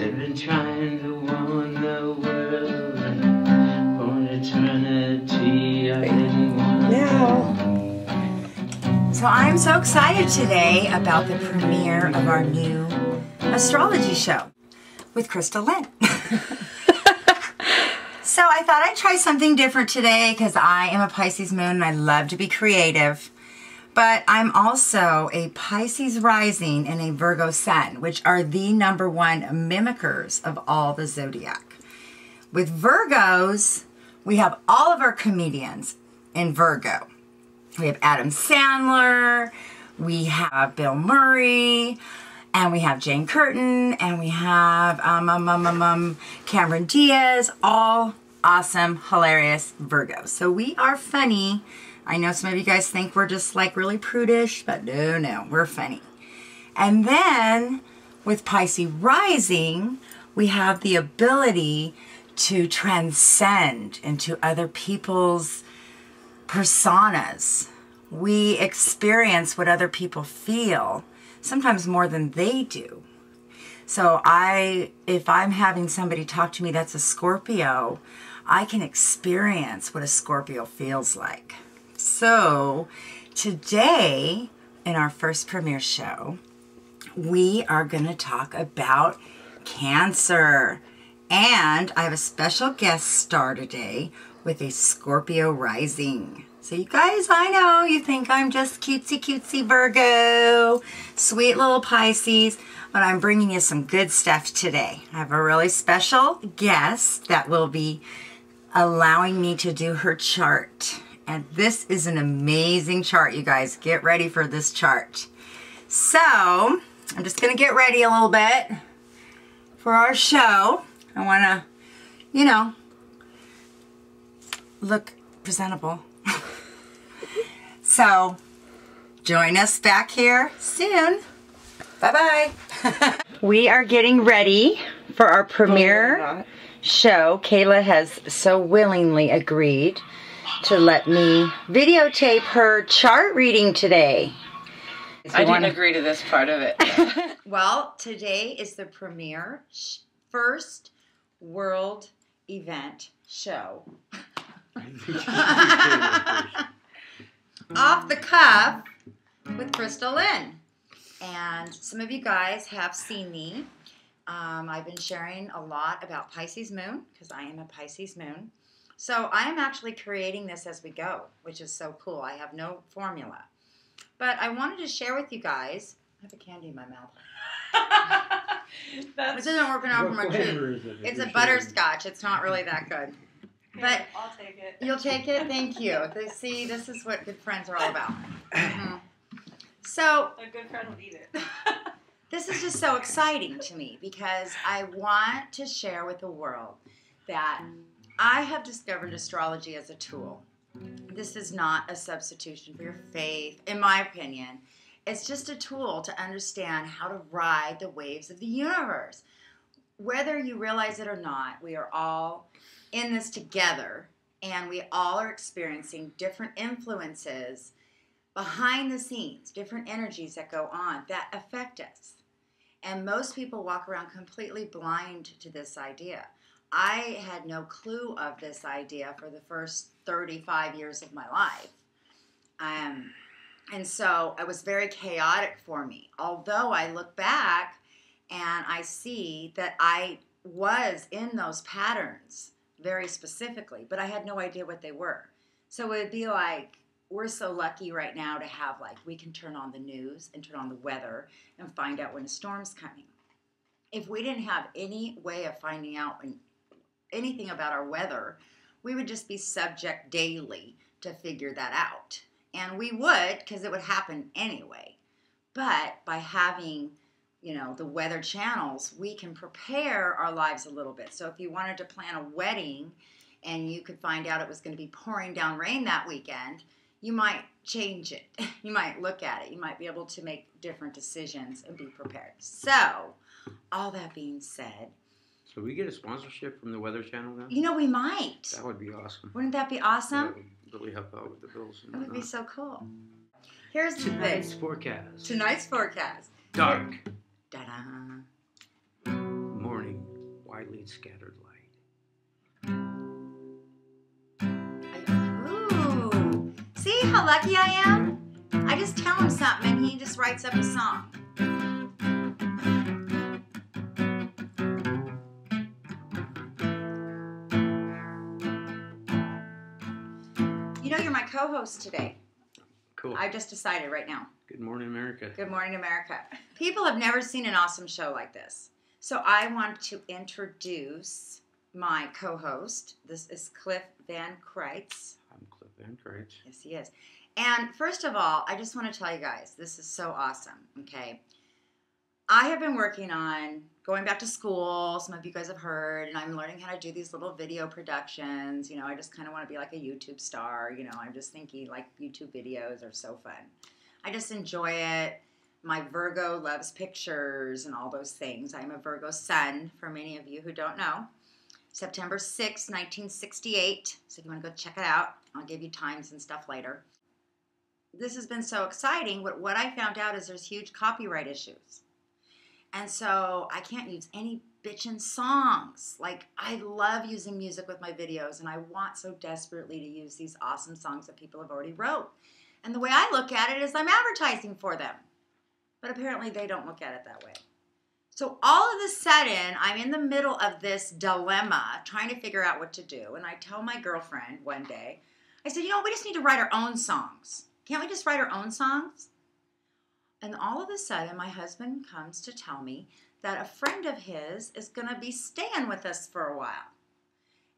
They've been trying to warn the world for eternity. I didn't want now. So I'm so excited today about the premiere of our new astrology show with Chrystallynn. So I thought I'd try something different today because I am a Pisces moon and I love to be creative. But I'm also a Pisces rising and a Virgo sun, which are the #1 mimickers of all the zodiac. With Virgos, we have all of our comedians in Virgo. We have Adam Sandler, we have Bill Murray, and we have Jane Curtin, and we have Cameron Diaz, all awesome, hilarious Virgos. So we are funny. I know some of you guys think we're just like really prudish, but no, we're funny. And then with Pisces rising, we have the ability to transcend into other people's personas. We experience what other people feel, sometimes more than they do. So if I'm having somebody talk to me that's a Scorpio, I can experience what a Scorpio feels like. So today, in our first premiere show, we are going to talk about Cancer. And I have a special guest star today with a Scorpio rising. So you guys, I know you think I'm just cutesy Virgo, sweet little Pisces, but I'm bringing you some good stuff today. I have a really special guest that will be allowing me to do her chart. And this is an amazing chart, you guys. Get ready for this chart. So, I'm just going to get ready a little bit for our show. I want to, you know, look presentable. So, join us back here soon. Bye-bye. We are getting ready for our premiere show. Kayla has so willingly agreed to let me videotape her chart reading today. I didn't agree to this part of it. Well, today is the premiere first world event show. Off the cuff with Chrystallynn. And some of you guys have seen me. I've been sharing a lot about Pisces moon because I am a Pisces moon. So I am actually creating this as we go, which is so cool. I have no formula. But I wanted to share with you guys. I have a candy in my mouth. This isn't working out for my tooth. It's a butterscotch. It's not really that good. But I'll take it. You'll take it? Thank you. See, this is what good friends are all about. So A good friend will eat it. this is just so exciting to me because I want to share with the world that I have discovered astrology as a tool. This is not a substitution for your faith, in my opinion. It's just a tool to understand how to ride the waves of the universe. Whether you realize it or not, we are all in this together, and we all are experiencing different influences behind the scenes, different energies that go on that affect us. And most people walk around completely blind to this idea. I had no clue of this idea for the first 35 years of my life. And so it was very chaotic for me. Although I look back and I see that I was in those patterns very specifically, but I had no idea what they were. So it would be like, we're so lucky right now to have, like, we can turn on the news and turn on the weather and find out when a storm's coming. If we didn't have any way of finding out anything about our weather, we would just be subject daily to figure that out. And we would, because it would happen anyway. But by having, you know, the weather channels, we can prepare our lives a little bit. So if you wanted to plan a wedding and you could find out it was going to be pouring down rain that weekend, you might change it. You might look at it. You might be able to make different decisions and be prepared. So, all that being said. So we get a sponsorship from the Weather Channel now? You know, we might. That would be awesome. Wouldn't that be awesome? That would really help out with the bills. That would be so cool. Here's the Tonight's thing. forecast. Tonight's forecast. Dark. Da-da. Morning brightly scattered light. Ooh. See how lucky I am? I just tell him something and he just writes up a song. You know, you're my co-host today. Cool. I just decided right now. Good morning, America. Good morning, America. People have never seen an awesome show like this. So I want to introduce my co-host. This is Cliff Van Kreitz. I'm Cliff Van Kreitz. Yes, he is. And first of all, I just want to tell you guys, this is so awesome, okay? I have been working on going back to school. Some of you guys have heard, and I'm learning how to do these little video productions. You know, I just kind of want to be like a YouTube star. You know, I'm just thinking like YouTube videos are so fun. I just enjoy it. My Virgo loves pictures and all those things. I'm a Virgo sun, for many of you who don't know. September 6, 1968. So if you want to go check it out, I'll give you times and stuff later. This has been so exciting. What I found out is there's huge copyright issues. And so I can't use any bitchin' songs. Like, I love using music with my videos, and I want so desperately to use these awesome songs that people have already wrote. And the way I look at it is I'm advertising for them. But apparently they don't look at it that way. So all of a sudden, I'm in the middle of this dilemma, trying to figure out what to do. And I tell my girlfriend one day, I said, you know, we just need to write our own songs. Can't we just write our own songs? And all of a sudden, my husband comes to tell me that a friend of his is going to be staying with us for a while.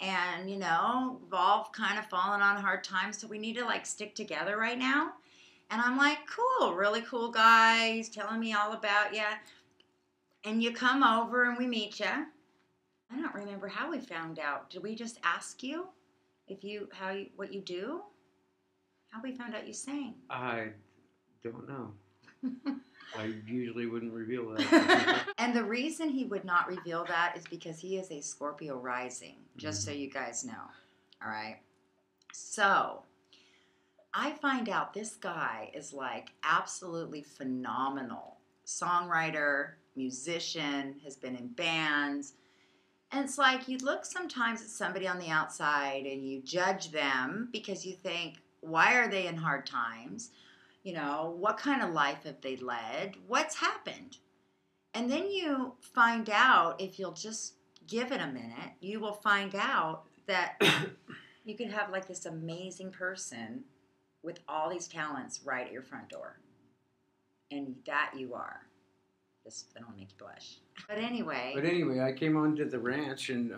And, you know, we've all kind of fallen on hard times, so we need to, like, stick together right now. And I'm like, cool, really cool guy. He's telling me all about you. And you come over and we meet you. I don't remember how we found out. Did we just ask you what you do? How we found out you sang? I don't know. I usually wouldn't reveal that. And the reason he would not reveal that is because he is a Scorpio rising, just so you guys know. All right? So, I find out this guy is like absolutely phenomenal. Songwriter, musician, has been in bands. And it's like you look sometimes at somebody on the outside and you judge them because you think, why are they in hard times? You know, what kind of life have they led? What's happened? And then you find out, if you'll just give it a minute, you will find out that you can have like this amazing person with all these talents right at your front door. And that you are. That'll make you blush. But anyway, I came onto the ranch, and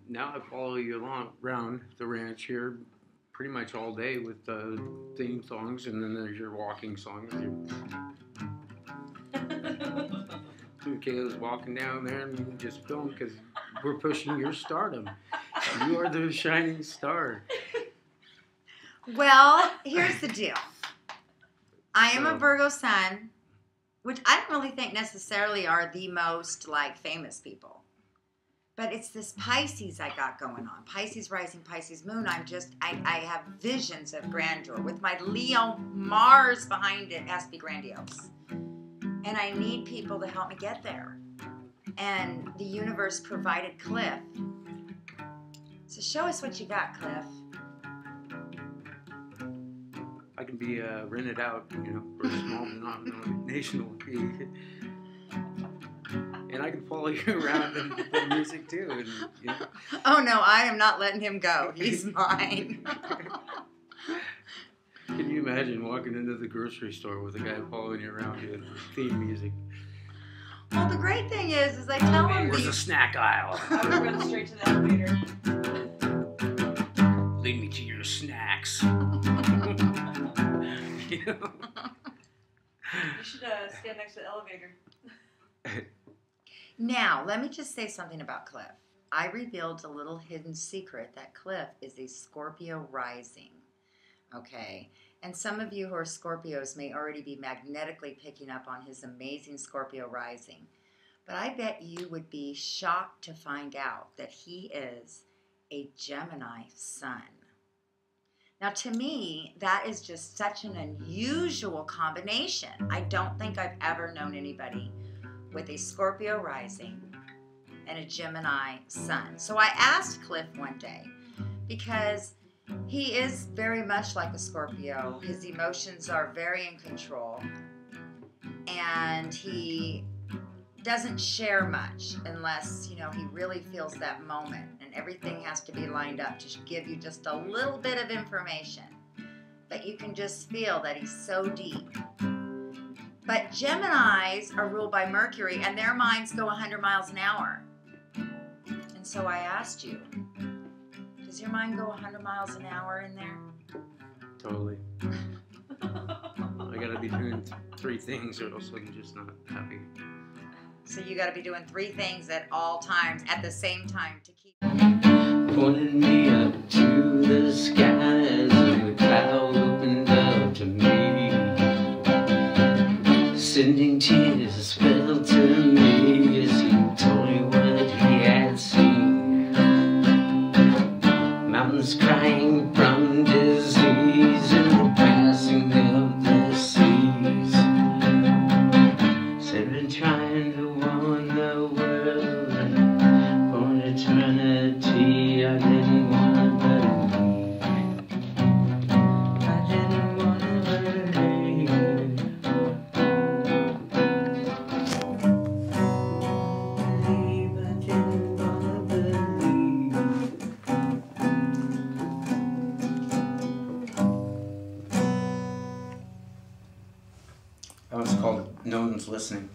now I follow you around the ranch here pretty much all day with theme songs, and then there's your walking songs. Kayla's walking down there and you just film because we're pushing your stardom. You are the shining star. Well, here's the deal. I am a Virgo sun, which I don't really think necessarily are the most, like, famous people. But it's this Pisces I got going on. Pisces rising, Pisces moon. I have visions of grandeur. With my Leo Mars behind it, it has to be grandiose. And I need people to help me get there. And the universe provided Cliff. So show us what you got, Cliff. I can be rented out, you know, for a small national fee. And I can follow you around and play music too. And, you know. Oh no, I am not letting him go. He's mine. Can you imagine walking into the grocery store with a guy following you around doing theme music? Well, the great thing is I tell him where's the snack aisle? I would run straight to the elevator. Lead me to your snacks. You know? You should stand next to the elevator. Now, let me just say something about Cliff. I revealed a little hidden secret that Cliff is a Scorpio rising. Okay? And some of you who are Scorpios may already be magnetically picking up on his amazing Scorpio rising. But I bet you would be shocked to find out that he is a Gemini sun. Now, to me, that is just such an unusual combination. I don't think I've ever known anybody with a Scorpio rising and a Gemini sun. So I asked Cliff one day, because he is very much like a Scorpio. His emotions are very in control, and he doesn't share much unless, you know, he really feels that moment, and everything has to be lined up to give you just a little bit of information. But you can just feel that he's so deep. But Geminis are ruled by Mercury, and their minds go 100 miles an hour. And so I asked you, does your mind go 100 miles an hour in there? Totally. I gotta be doing 3 things, or else I'm just not happy. So you got to be doing 3 things at all times, at the same time, to keep... Pointing me up to the skies, and the cloud opened up to me. Sending tears fell to me as he told me what he had seen. Mountains crying from disease and the passing of the seas. Said been trying to warn the world for eternity. I didn't want to believe. I didn't want to believe. That one's called No One's Listening.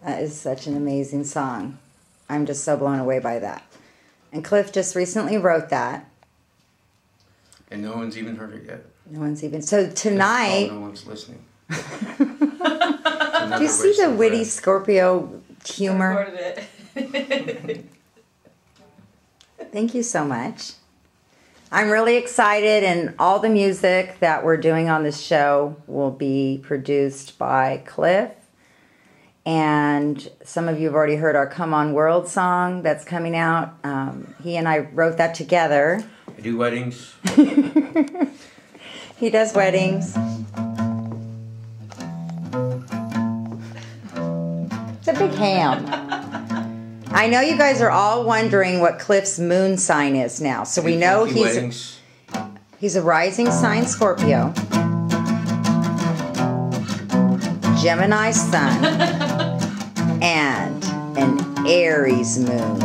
That is such an amazing song. I'm just so blown away by that. And Cliff just recently wrote that. And no one's even heard it yet. No one's even... So tonight... No One's Listening. Do you see the witty Scorpio humor? Recorded it. Thank you so much. I'm really excited, and all the music that we're doing on this show will be produced by Cliff. And some of you have already heard our Come On World song that's coming out. He and I wrote that together. I do weddings. He does weddings. It's a big ham. I know you guys are all wondering what Cliff's moon sign is now. So we know he's a rising sign Scorpio, Gemini sun, and an Aries moon.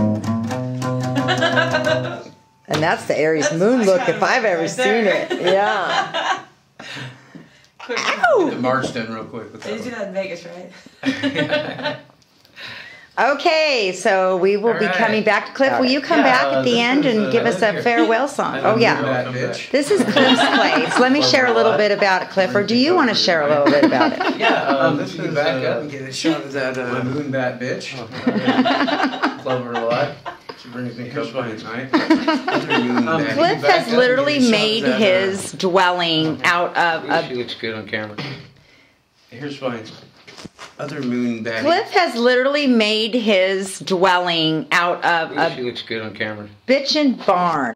And that's the Aries moon look if I've ever seen it. Yeah. Ow! Get the March done real quick. With They that do one. that in Vegas, right? Okay, so we will be coming back to Cliff. Will you come back at the end and give us a farewell song? Oh, yeah. This is Cliff's place. Let me share a little bit about it, Cliff. Or do you want to share a little bit about it? Yeah, this is back up and get a shot of that moon bat bitch. Love her a lot. She brings me company at night. Cliff has literally made his dwelling out of She looks good on camera. Here's mine. Other moon baddie. Cliff has literally made his dwelling out of a She looks good on camera. bitchin' barn.